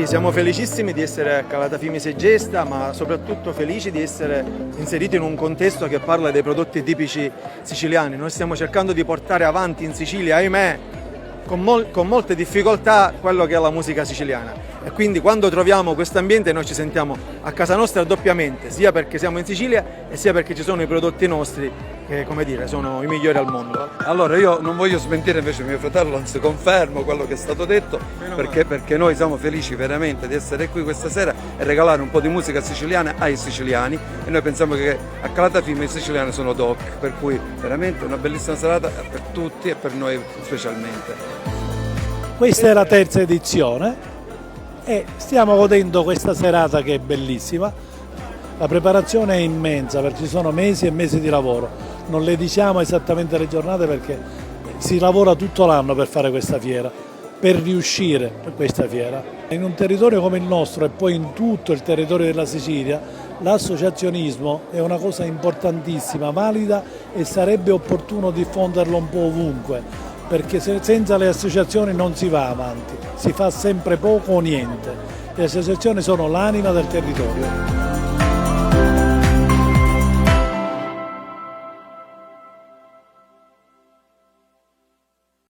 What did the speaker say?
Sì, siamo felicissimi di essere a Calatafimi Segesta, ma soprattutto felici di essere inseriti in un contesto che parla dei prodotti tipici siciliani. Noi stiamo cercando di portare avanti in Sicilia, ahimè, con molte difficoltà, quello che è la musica siciliana. E quindi quando troviamo questo ambiente noi ci sentiamo a casa nostra doppiamente, sia perché siamo in Sicilia e sia perché ci sono i prodotti nostri che, come dire, sono i migliori al mondo. Allora io non voglio smentire invece mio fratello, anzi confermo quello che è stato detto, perché noi siamo felici veramente di essere qui questa sera e regalare un po' di musica siciliana ai siciliani, e noi pensiamo che a Calatafimi i siciliani sono doc, per cui veramente una bellissima serata per tutti e per noi specialmente. Questa è la terza edizione e stiamo godendo questa serata che è bellissima. La preparazione è immensa perché ci sono mesi e mesi di lavoro. Non le diciamo esattamente le giornate perché si lavora tutto l'anno per fare questa fiera, per riuscire a questa fiera. In un territorio come il nostro e poi in tutto il territorio della Sicilia, l'associazionismo è una cosa importantissima, valida, e sarebbe opportuno diffonderlo un po' ovunque, perché senza le associazioni non si va avanti, si fa sempre poco o niente. Le associazioni sono l'anima del territorio.